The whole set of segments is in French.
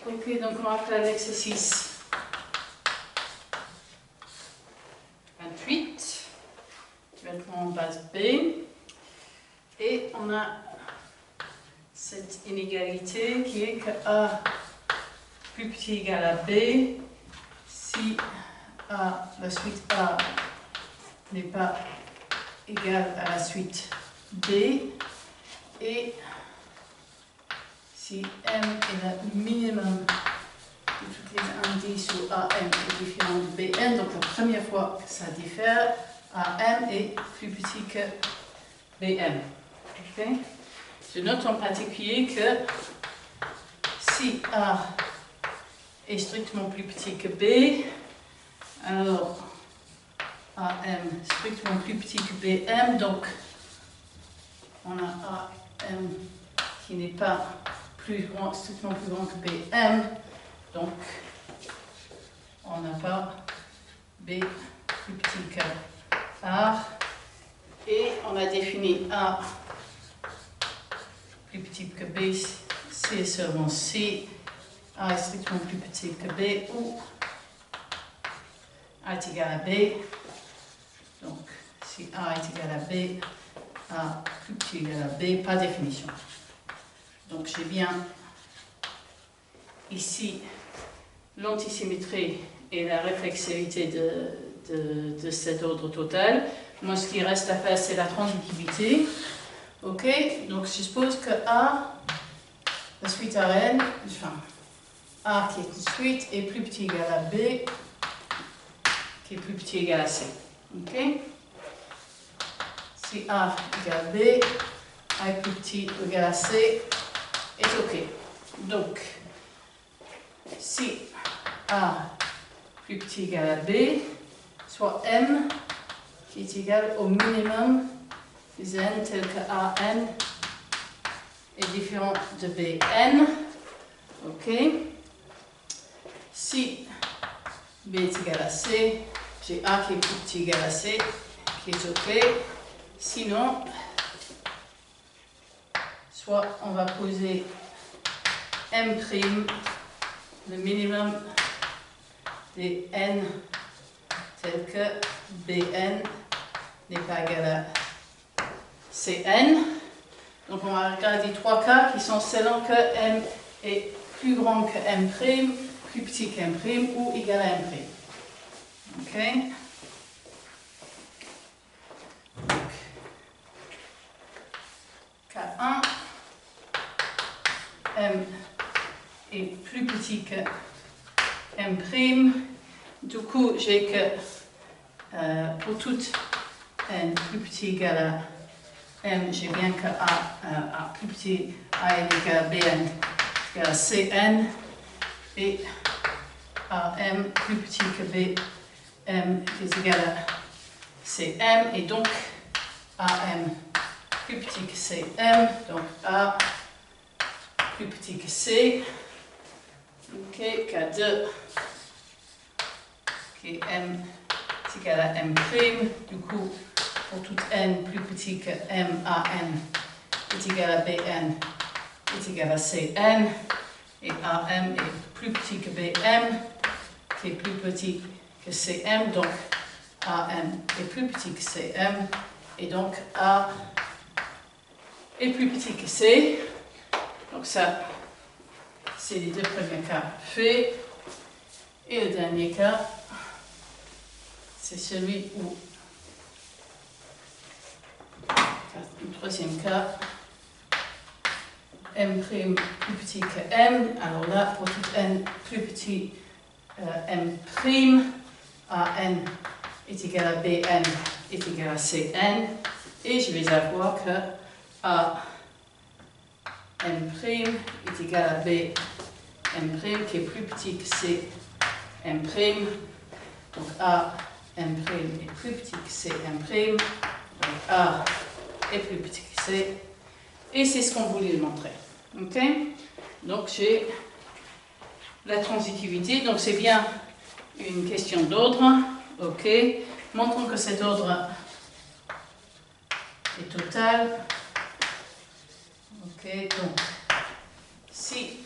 Ok, donc on va faire l'exercice 28. Maintenant en base B. Et on a cette inégalité qui est que A plus petit égale à B si A, la suite A n'est pas égale à la suite B et si M est le minimum de toutes les indices où AM est différent de BN, donc la première fois que ça diffère, AM est plus petit que BM. Okay? Je note en particulier que si A est strictement plus petit que B, alors AM strictement plus petit que BM, donc on a AM qui n'est pas strictement plus grand que BM, donc on n'a pas B plus petit que A, et on a défini A plus petit que B, c'est seulement si A est strictement plus petit que B ou A est égal à B. Donc, si A est égal à B, A plus petit égal à B, pas définition. Donc, j'ai bien ici l'antisymétrie et la réflexivité de cet ordre total. Moi, ce qui reste à faire, c'est la transitivité. Ok, donc je suppose que A, la suite à N, enfin, A qui est une suite est plus petit égal à B, qui est plus petit égal à C. Ok, si A égale à B, A est plus petit égal à C, est ok. Donc, si A plus petit égal à B, soit M qui est égal au minimum des N tel que AN est différent de BN. Ok. Si B est égal à C, j'ai A qui est plus petit égal à C, qui est ok. Sinon, soit on va poser M', le minimum des N tel que Bn n'est pas égal à Cn. Donc on va regarder trois cas qui sont selon que M est plus grand que M', plus petit que M' ou égal à M'. Ok. Donc, cas 1, M est plus petit que M'. Du coup, j'ai que pour toute N plus petit égal à M, j'ai bien que A plus petit, A est égal à Bn égal à Cn, et AM plus petit que Bm est égal à Cm, et donc AM plus petit que Cm, donc A plus petit que C. Ok, K2, qui M est égal à M', du coup, pour toute N plus petit que M, AN est égal à BN est égal à Cn, et AM est plus petit que BM, qui est plus petit que Cm, donc AM est plus petit que Cm, et donc A est plus petit que C. Donc ça, c'est les deux premiers cas faits. Et le dernier cas, c'est celui où, le troisième cas, M' plus petit que M. Alors là, pour tout N plus petit M', AN est égal à BN est égal à Cn. Et je vais avoir que A M' est égal à B M' qui est plus petit que C M'. Donc A M' est plus petit que C M'. Donc A est plus petit que C. Et c'est ce qu'on voulait montrer. Ok? Donc j'ai la transitivité. Donc c'est bien une question d'ordre. Ok? Montrons que cet ordre est total. Ok? Donc si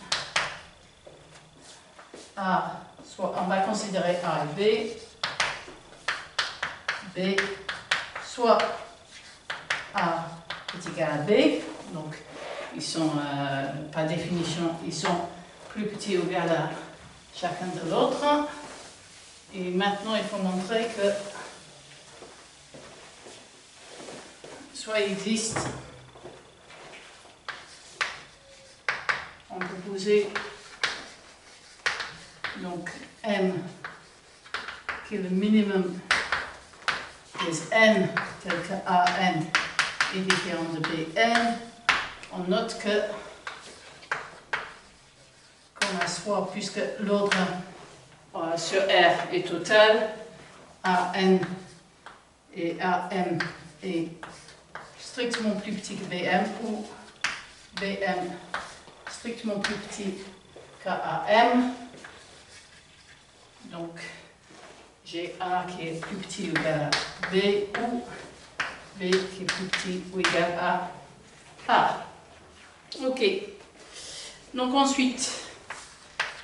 A, soit on va considérer A et B, soit A est égal à B, donc ils sont, par définition, ils sont plus petits ou égal à chacun de l'autre. Et maintenant, il faut montrer que soit il existe, on peut poser donc M qui est le minimum des N tel que AN est différent de BN. On note que qu'on a soit, puisque l'ordre sur R est total, AN et AM est strictement plus petit que BM ou BM strictement plus petit qu'AM. Donc j'ai A qui est plus petit ou égal à B ou B qui est plus petit ou égal à A. Ok. Donc ensuite,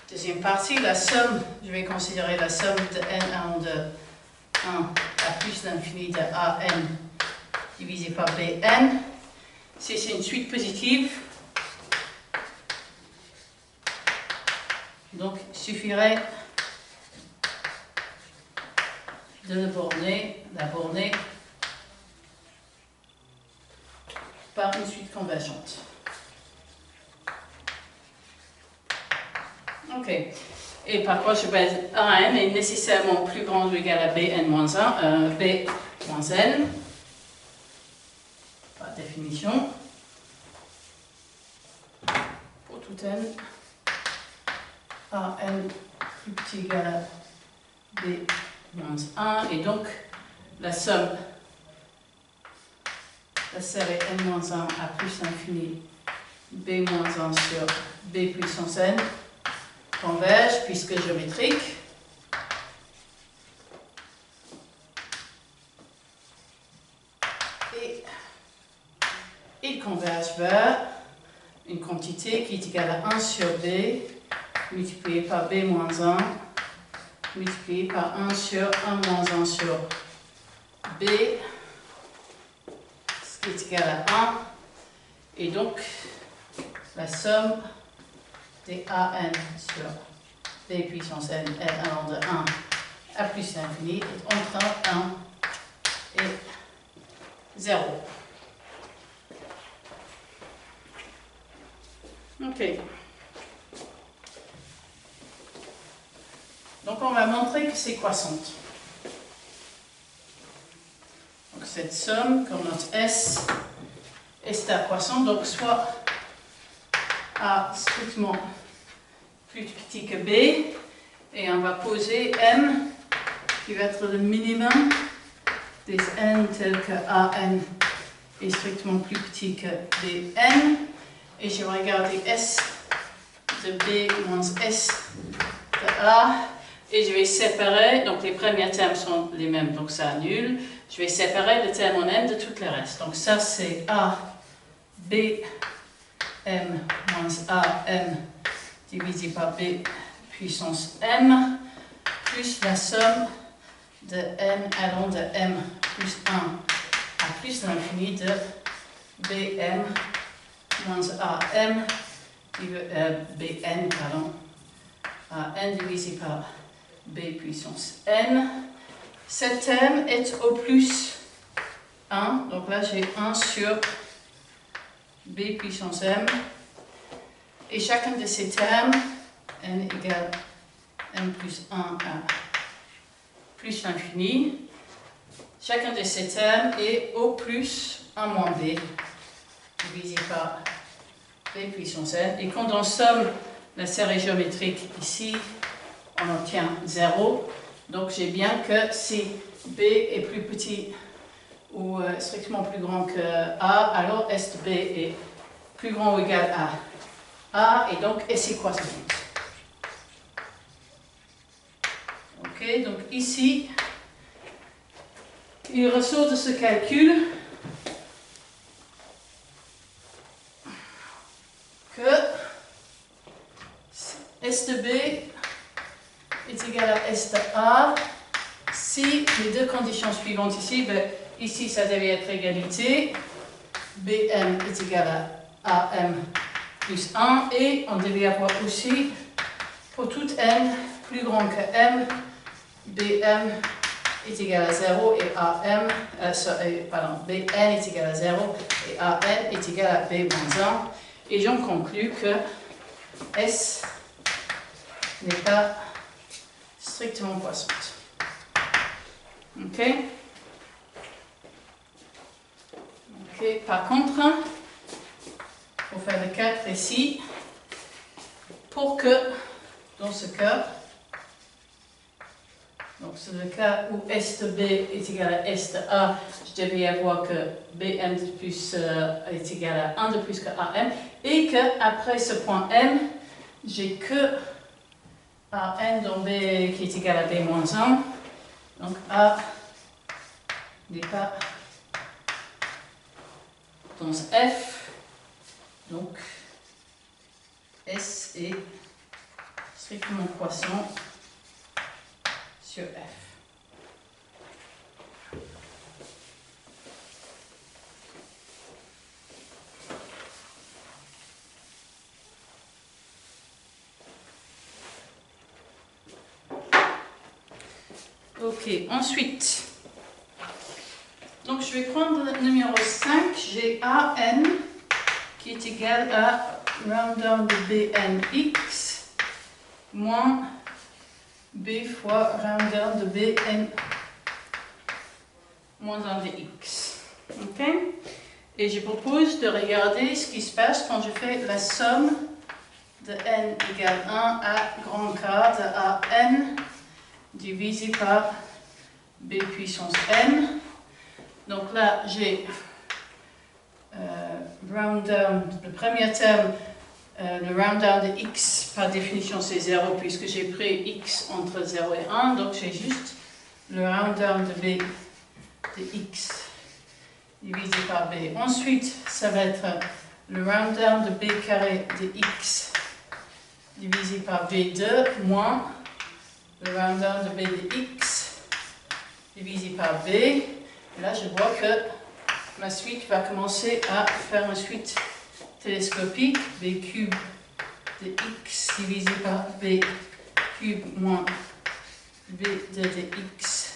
deuxième partie, la somme, je vais considérer la somme de n allant de 1 à plus l'infini de AN divisé par BN. Si c'est une suite positive, donc il suffirait de la borner par une suite convergente. Ok. Et par quoi je baise AN est nécessairement plus grand ou égal à BN-1, B-N, par définition, pour tout N, AN plus petit ou égal à B-1, et donc la somme, la série N-1 à plus l'infini B-1 sur B puissance N, converge puisque géométrique. Et il converge vers une quantité qui est égale à 1 sur B multiplié par B moins 1 multiplié par 1 sur 1 moins 1 sur B, ce qui est égal à 1. Et donc, la somme des AN sur B puissance N allant de 1 à plus l'infini est entre 1 et 0. Ok. Donc on va montrer que c'est croissante. Donc cette somme, comme notre S, est croissante, donc soit A strictement plus petit que B, et on va poser M qui va être le minimum des N tels que AN est strictement plus petit que BN, et je vais regarder S de B moins S de A, et je vais séparer, donc les premiers termes sont les mêmes, donc ça annule, je vais séparer le terme en M de tous les restes, donc ça c'est A, B, M moins A, M divisé par B puissance M, plus la somme de N allant de M plus 1 à plus l'infini de BM moins AM, BN, pardon, AN divisé par B puissance N. Cet terme est au plus 1, donc là j'ai 1 sur B puissance M, et chacun de ces termes, N égale M plus 1 à plus l'infini, chacun de ces termes est au plus 1 moins B divisé par B puissance N, et quand on somme la série géométrique ici, on obtient 0, donc j'ai bien que si B est plus petit ou strictement plus grand que A, alors S de B est plus grand ou égal à A, et donc S est croissante. Ok, donc ici, il ressort de ce calcul que S de B est égal à S de A si les deux conditions suivantes ici, ben, ici ça devait être égalité, Bm est égal à Am plus 1 et on devait avoir aussi pour toute n plus grand que m, Bm est égal à 0 et Bn est égal à 0 et An est égal à B moins 1 et j'en conclus que S n'est pas strictement croissante. Ok? Ok, par contre, pour faire le cas précis, pour que, dans ce cas, donc c'est le cas où S de B est égal à S de A, je devais avoir que Bm de plus est égal à 1 de plus que Am, et que après ce point M, j'ai que An dans B qui est égal à B moins 1, donc A n'est pas dans F, donc S est strictement croissant sur F. Ok, ensuite, donc je vais prendre le numéro 5, j'ai An qui est égal à round down de Bnx moins B fois round down de Bn moins 1 de x. Ok? Et je propose de regarder ce qui se passe quand je fais la somme de n égale 1 à grand K de An divisé par B puissance n. Donc là, j'ai round down, le premier terme, le round down de x, par définition c'est 0 puisque j'ai pris x entre 0 et 1, donc j'ai juste le round down de B de x divisé par B. Ensuite, ça va être le round down de B carré de x divisé par B2 moins le round down de B de x divisé par B. Et là, je vois que ma suite va commencer à faire une suite télescopique. B cube de x divisé par B cube moins B2 de x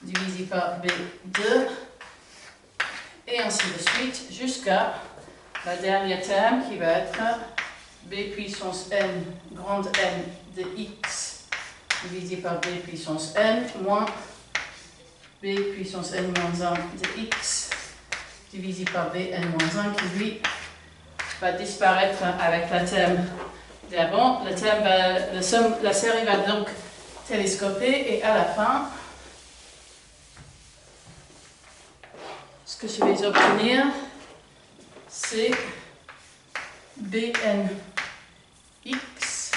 divisé par B2. Et ainsi de suite jusqu'à la dernière terme qui va être B puissance n, grande N de x divisé par B puissance n moins B puissance n moins 1 de x divisé par Bn moins 1 qui lui va disparaître avec la terme d'avant. La série va donc télescoper et à la fin, ce que je vais obtenir, c'est Bn x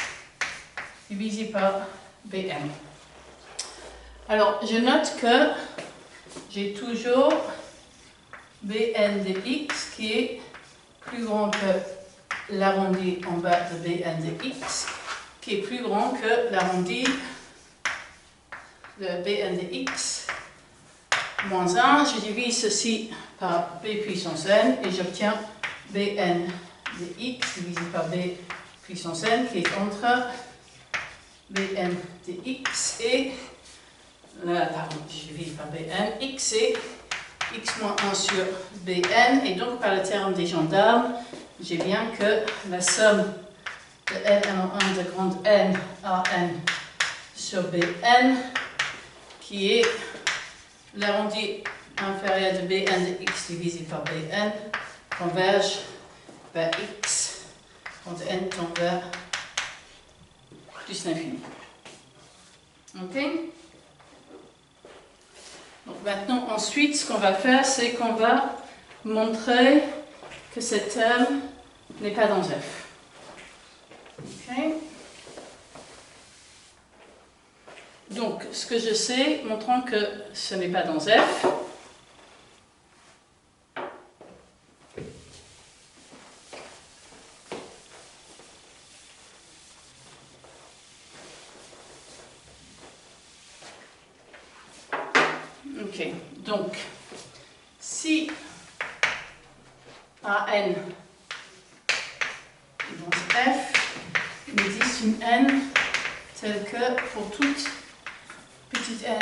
divisé par Bn. Alors, je note que j'ai toujours Bn de x qui est plus grand que l'arrondi en bas de Bn de x, qui est plus grand que l'arrondi de Bn de x moins 1. Je divise ceci par B puissance n et j'obtiens Bn de x divisé par B puissance n qui est entre Bn de x et je divise par Bn, x et x moins 1 sur Bn, et donc par le terme des gendarmes, j'ai bien que la somme de Ln1 de grande N à N sur Bn, qui est l'arrondi inférieur de Bn de x divisé par Bn, converge vers x quand n tend vers plus l'infini. Ok? Donc maintenant, ensuite, ce qu'on va faire, c'est qu'on va montrer que cette terme n'est pas dans F. Ok? Donc, ce que je sais, montrant que ce n'est pas dans F, Ok, donc si AN donc F me dit une N telle que pour toute petite n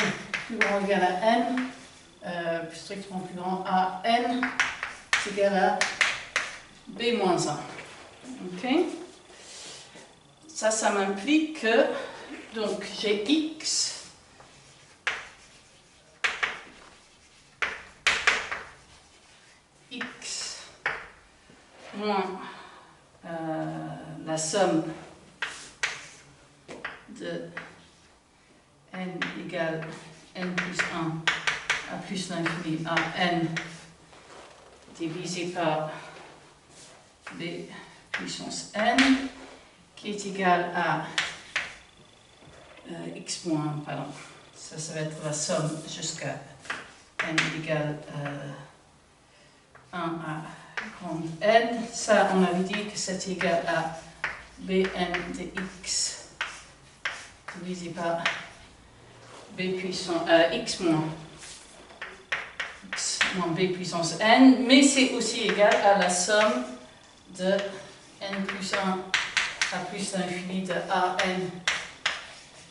plus grand ou égal à n, strictement plus grand à n, est égal à b moins 1. Ok? Ça m'implique que donc j'ai x moins la somme de n égale n plus 1 à plus l'infini à n divisé par b puissance n qui est égal à x moins, pardon, ça va être la somme jusqu'à n égale 1 à grande n. Ça, on avait dit que c'est égal à bn de x divisé par b puissance x moins b puissance n, mais c'est aussi égal à la somme de n plus 1 à plus l'infini de an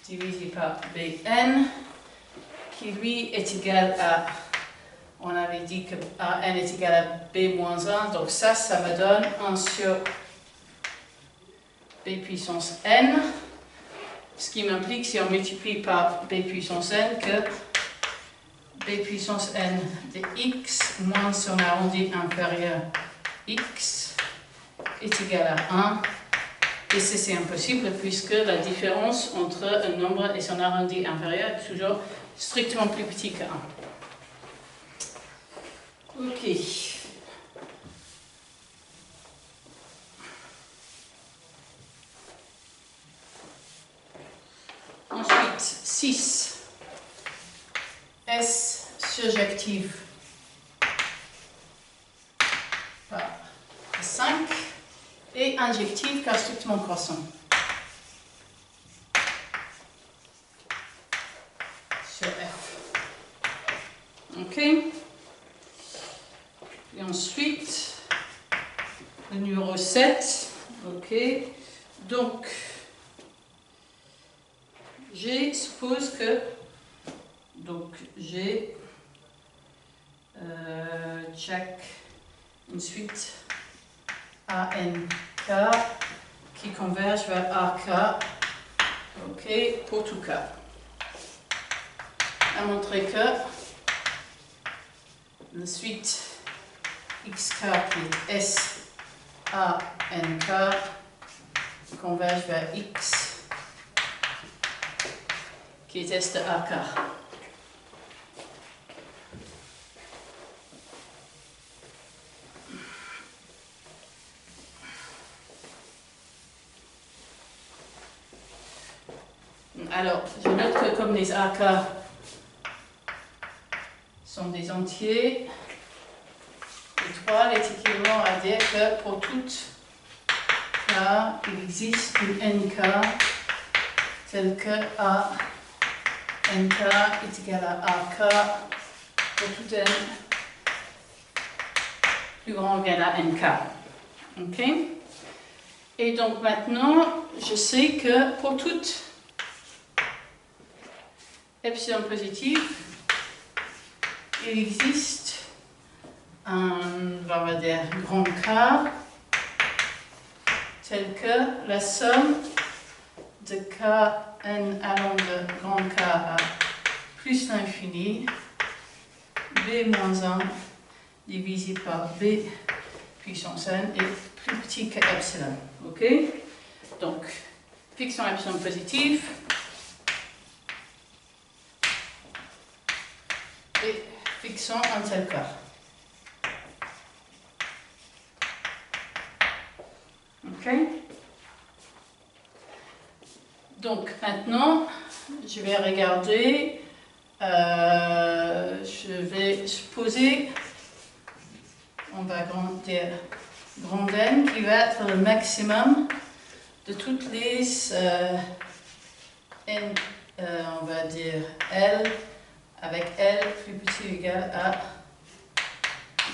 divisé par bn, qui lui est égal à, on avait dit que an est égal à b moins 1, donc ça me donne 1 sur b puissance n, ce qui m'implique, si on multiplie par b puissance n, que b puissance n de x moins son arrondi inférieur x est égal à 1. Et c'est impossible puisque la différence entre un nombre et son arrondi inférieur est toujours strictement plus petit que 1. Ok. Ensuite, 6. S surjective par 5 et injective car strictement croissant. Sur F. Ok. Et ensuite, le numéro 7. Ok. Donc, G suppose que j'ai check une suite ANK qui converge vers AK, ok, pour tout cas. À montrer que la suite XK qui est SANK converge vers X qui est S de AK. Alors, je note que comme les AK sont des entiers, l'étoile est équivalent à dire que pour toute K, il existe une NK telle que A NK est égal à AK pour tout N plus grand ou égal à NK. Ok? Et donc maintenant, je sais que pour toute epsilon positif, il existe un, on va dire, grand K tel que la somme de Kn allant de grand K à plus l'infini, b moins 1 divisé par b puissance n est plus petit que epsilon. Ok? Donc, fixons epsilon positif. Et fixons un tel cas. Ok? Donc maintenant, je vais regarder, je vais supposer, on va dire grand N qui va être le maximum de toutes les N, on va dire L avec L plus petit ou égal à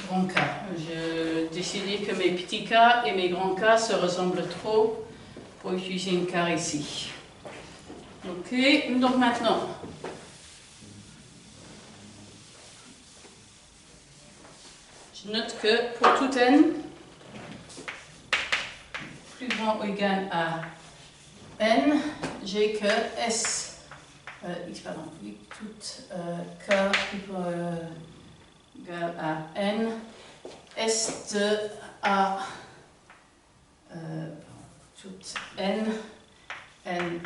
grand K. J'ai décidé que mes petits K et mes grands K se ressemblent trop pour utiliser une carre ici. Ok, donc maintenant, je note que pour tout n, plus grand ou égal à n, j'ai que s, tout k égal à n, s de a, tout n, n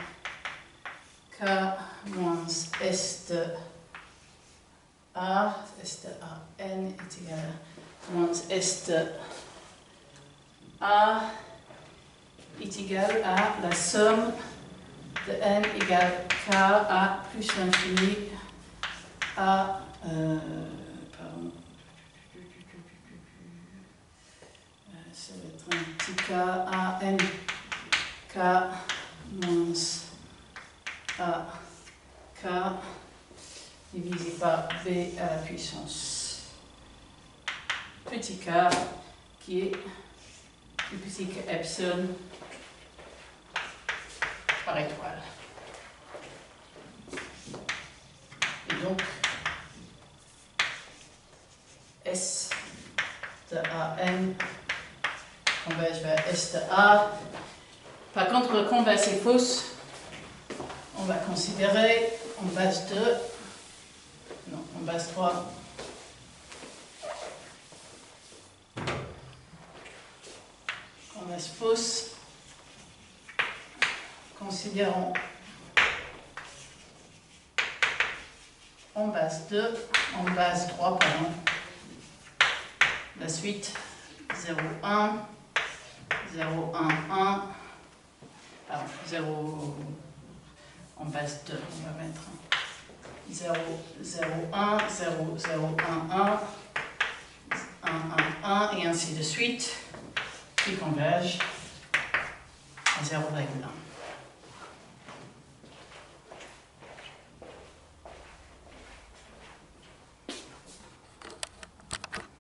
k moins s de a n est égal à moins s de a est égal à la somme de n égale k a plus l'infini a, ça va être un petit k a n k moins a k divisé par b à la puissance petit k qui est plus petit que epsilon par étoile. Et donc, S de AN converge vers S de A. Par contre, converse est fausse. On va considérer en base 2, non, en base 3. Converse fausse. Considérons en base 2, en base 3, pardon, la suite 0, 1, 0, 1, 1, pardon, 0, en base 2, on va mettre 0, 0, 1, 0, 0, 1, 1, 1, 1, 1, et ainsi de suite, qui convergent à 0,1.